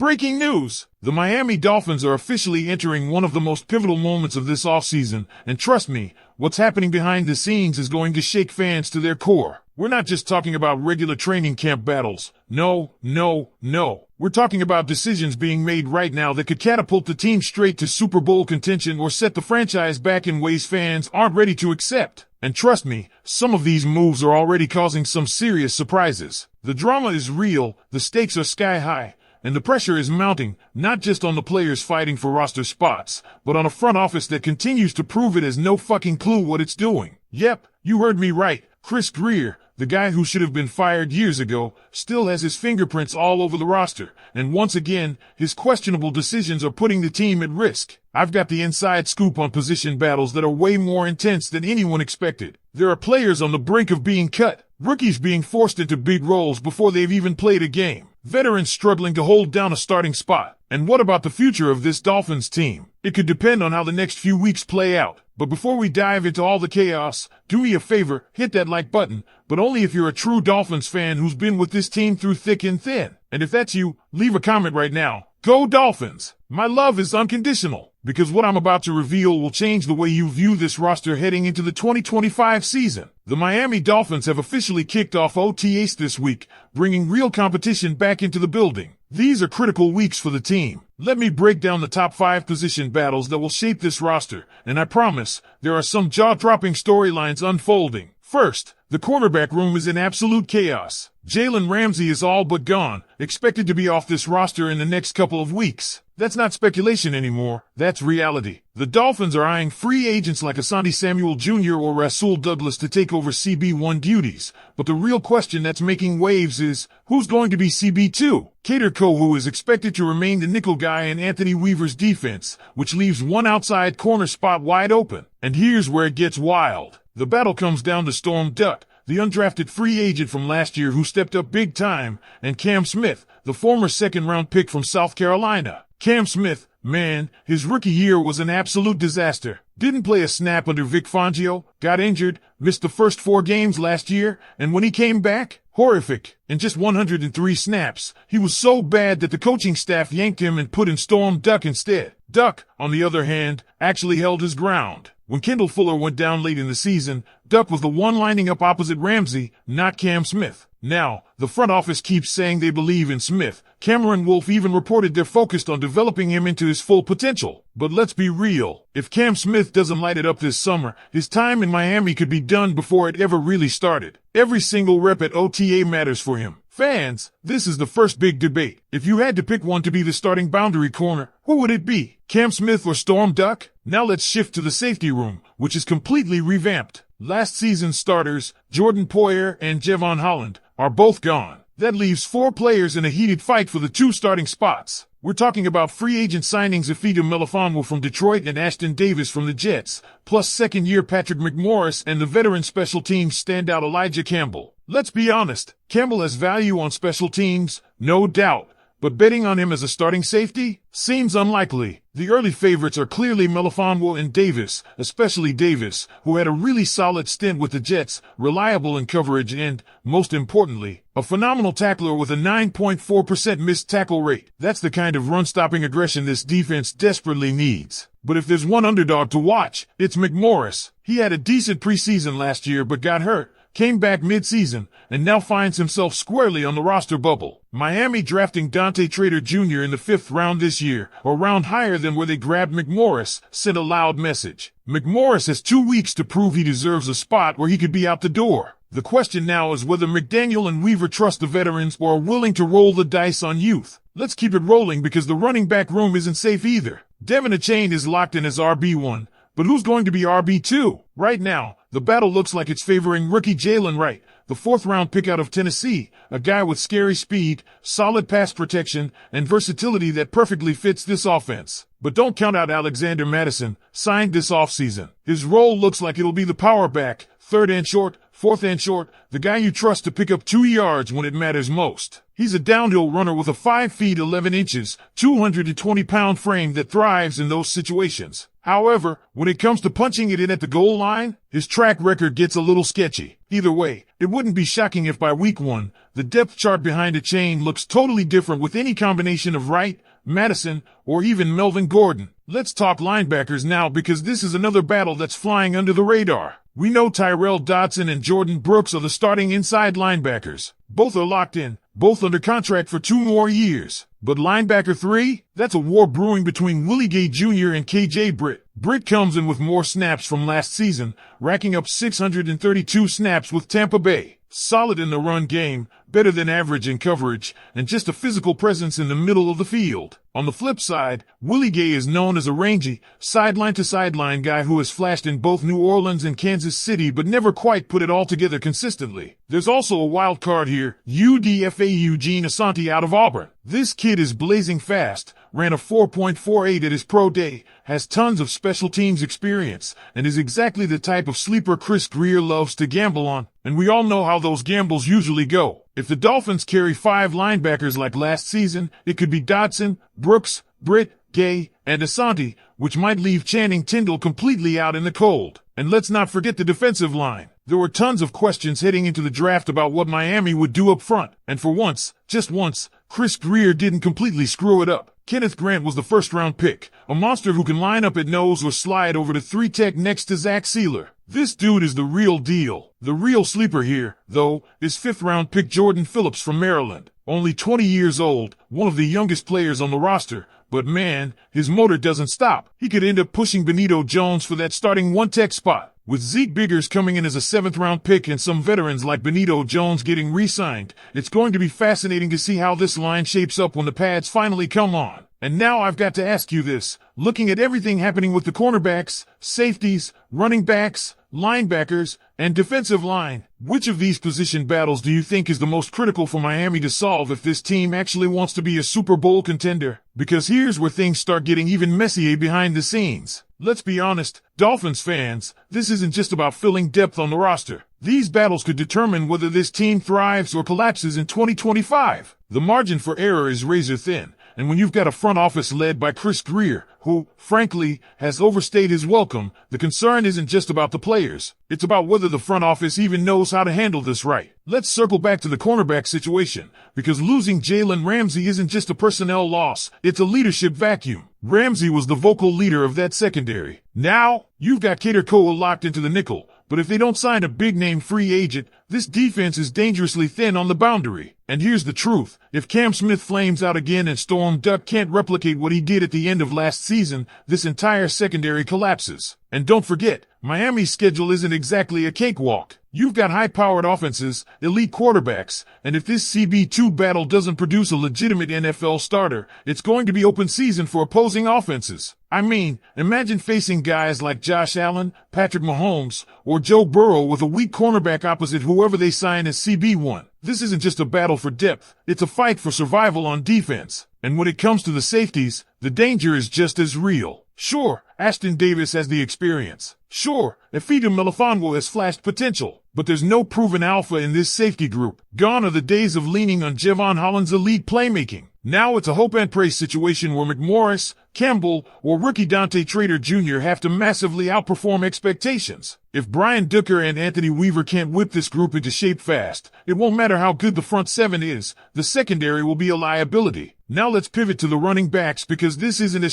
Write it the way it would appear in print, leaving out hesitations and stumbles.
Breaking news! The Miami Dolphins are officially entering one of the most pivotal moments of this offseason, and trust me, what's happening behind the scenes is going to shake fans to their core. We're not just talking about regular training camp battles. No. We're talking about decisions being made right now that could catapult the team straight to Super Bowl contention or set the franchise back in ways fans aren't ready to accept. And trust me, some of these moves are already causing some serious surprises. The drama is real, the stakes are sky high, and the pressure is mounting, not just on the players fighting for roster spots, but on a front office that continues to prove it has no fucking clue what it's doing. Yep, you heard me right. Chris Greer, the guy who should have been fired years ago, still has his fingerprints all over the roster, and once again, his questionable decisions are putting the team at risk. I've got the inside scoop on position battles that are way more intense than anyone expected. There are players on the brink of being cut, rookies being forced into big roles before they've even played a game, veterans struggling to hold down a starting spot. And what about the future of this Dolphins team? It could depend on how the next few weeks play out. But before we dive into all the chaos, do me a favor, hit that like button, but only if you're a true Dolphins fan who's been with this team through thick and thin. And if that's you, leave a comment right now. Go Dolphins! My love is unconditional, because what I'm about to reveal will change the way you view this roster heading into the 2025 season. The Miami Dolphins have officially kicked off OTAs this week, bringing real competition back into the building. These are critical weeks for the team. Let me break down the top 5 position battles that will shape this roster, and I promise, there are some jaw-dropping storylines unfolding. First, the quarterback room is in absolute chaos. Jalen Ramsey is all but gone, expected to be off this roster in the next couple of weeks. That's not speculation anymore, that's reality. The Dolphins are eyeing free agents like Asante Samuel Jr. or Rasul Douglas to take over CB1 duties, but the real question that's making waves is, who's going to be CB2? Kader Kohou is expected to remain the nickel guy in Anthony Weaver's defense, which leaves one outside corner spot wide open. And here's where it gets wild. The battle comes down to Storm Duck, the undrafted free agent from last year who stepped up big time, and Cam Smith, the former second-round pick from South Carolina. Cam Smith, man, his rookie year was an absolute disaster. Didn't play a snap under Vic Fangio, got injured, missed the first 4 games last year, and when he came back, horrific. In just 103 snaps, he was so bad that the coaching staff yanked him and put in Storm Duck instead. Duck, on the other hand, actually held his ground. When Kendall Fuller went down late in the season, Duck was the one lining up opposite Ramsey, not Cam Smith. Now, the front office keeps saying they believe in Smith. Cameron Wolfe even reported they're focused on developing him into his full potential. But let's be real. If Cam Smith doesn't light it up this summer, his time in Miami could be done before it ever really started. Every single rep at OTA matters for him. Fans, this is the first big debate. If you had to pick one to be the starting boundary corner, who would it be? Cam Smith or Storm Duck? Now let's shift to the safety room, which is completely revamped. Last season's starters, Jordan Poyer and Javon Holland, are both gone. That leaves 4 players in a heated fight for the 2 starting spots. We're talking about free agent signings Ifeatu Melifonwu from Detroit and Ashton Davis from the Jets, plus second-year Patrick McMorris and the veteran special teams standout Elijah Campbell. Let's be honest, Campbell has value on special teams, no doubt, but betting on him as a starting safety seems unlikely. The early favorites are clearly Melifonwu and Davis, especially Davis, who had a really solid stint with the Jets, reliable in coverage and, most importantly, a phenomenal tackler with a 9.4% missed tackle rate. That's the kind of run-stopping aggression this defense desperately needs. But if there's one underdog to watch, it's McMorris. He had a decent preseason last year but got hurt, came back mid-season, and now finds himself squarely on the roster bubble. Miami drafting Dante Trader Jr. in the 5th round this year, a round higher than where they grabbed McMorris, sent a loud message. McMorris has 2 weeks to prove he deserves a spot where he could be out the door. The question now is whether McDaniel and Weaver trust the veterans or are willing to roll the dice on youth. Let's keep it rolling because the running back room isn't safe either. Devin Achane is locked in as RB1, but who's going to be RB2? Right now, the battle looks like it's favoring rookie Jalen Wright, the 4th-round pick out of Tennessee, a guy with scary speed, solid pass protection, and versatility that perfectly fits this offense. But don't count out Alexander Mattison, signed this offseason. His role looks like it'll be the power back, 3rd and short, 4th and short, the guy you trust to pick up 2 yards when it matters most. He's a downhill runner with a 5 feet 11 inches, 220-pound frame that thrives in those situations. However, when it comes to punching it in at the goal line, his track record gets a little sketchy. Either way, it wouldn't be shocking if by week 1, the depth chart behind a chain looks totally different with any combination of Wright, Madison, or even Melvin Gordon. Let's talk linebackers now because this is another battle that's flying under the radar. We know Tyrel Dodson and Jordan Brooks are the starting inside linebackers. Both are locked in, both under contract for 2 more years. But linebacker 3? That's a war brewing between Willie Gay Jr. and KJ Britt. Britt comes in with more snaps from last season, racking up 632 snaps with Tampa Bay. Solid in the run game, better than average in coverage, and just a physical presence in the middle of the field. On the flip side, Willie Gay is known as a rangy, sideline-to-sideline guy who has flashed in both New Orleans and Kansas City but never quite put it all together consistently. There's also a wild card here, UDFA Eugene Asante out of Auburn. This kid is blazing fast, ran a 4.48 at his pro day, has tons of special teams experience, and is exactly the type of sleeper Chris Grier loves to gamble on. And we all know how those gambles usually go. If the Dolphins carry 5 linebackers like last season, it could be Dodson, Brooks, Britt, Gay, and Asante, which might leave Channing Tindall completely out in the cold. And let's not forget the defensive line. There were tons of questions heading into the draft about what Miami would do up front. And for once, just once, Chris Grier didn't completely screw it up. Kenneth Grant was the first-round pick, a monster who can line up at nose or slide over to 3-tech next to Zach Sealer. This dude is the real deal. The real sleeper here, though, is 5th-round pick Jordan Phillips from Maryland. Only 20 years old, one of the youngest players on the roster, but man, his motor doesn't stop. He could end up pushing Benito Jones for that starting 1-tech spot. With Zeke Biggers coming in as a 7th-round pick and some veterans like Benito Jones getting re-signed, it's going to be fascinating to see how this line shapes up when the pads finally come on. And now I've got to ask you this. Looking at everything happening with the cornerbacks, safeties, running backs, linebackers, and defensive line, which of these position battles do you think is the most critical for Miami to solve if this team actually wants to be a Super Bowl contender? Because here's where things start getting even messier behind the scenes. Let's be honest, Dolphins fans, this isn't just about filling depth on the roster. These battles could determine whether this team thrives or collapses in 2025. The margin for error is razor thin. And when you've got a front office led by Chris Grier, who, frankly, has overstayed his welcome, the concern isn't just about the players. It's about whether the front office even knows how to handle this right. Let's circle back to the cornerback situation, because losing Jalen Ramsey isn't just a personnel loss, it's a leadership vacuum. Ramsey was the vocal leader of that secondary. Now, you've got Kader Cole locked into the nickel, but if they don't sign a big-name free agent, this defense is dangerously thin on the boundary. And here's the truth. If Cam Smith flames out again and Storm Duck can't replicate what he did at the end of last season, this entire secondary collapses. And don't forget, Miami's schedule isn't exactly a cakewalk. You've got high-powered offenses, elite quarterbacks, and if this CB2 battle doesn't produce a legitimate NFL starter, it's going to be open season for opposing offenses. I mean, imagine facing guys like Josh Allen, Patrick Mahomes, or Joe Burrow with a weak cornerback opposite whoever they sign as CB1. This isn't just a battle for depth, it's a fight for survival on defense. And when it comes to the safeties, the danger is just as real. Sure, Ashton Davis has the experience. Sure, Efeatu Melifonwo has flashed potential. But there's no proven alpha in this safety group. Gone are the days of leaning on Javon Holland's elite playmaking. Now it's a hope and praise situation where McMorris, Campbell, or rookie Dante Trader Jr. have to massively outperform expectations. If Brian Dooker and Anthony Weaver can't whip this group into shape fast, it won't matter how good the front 7 is, the secondary will be a liability. Now let's pivot to the running backs because this isn't as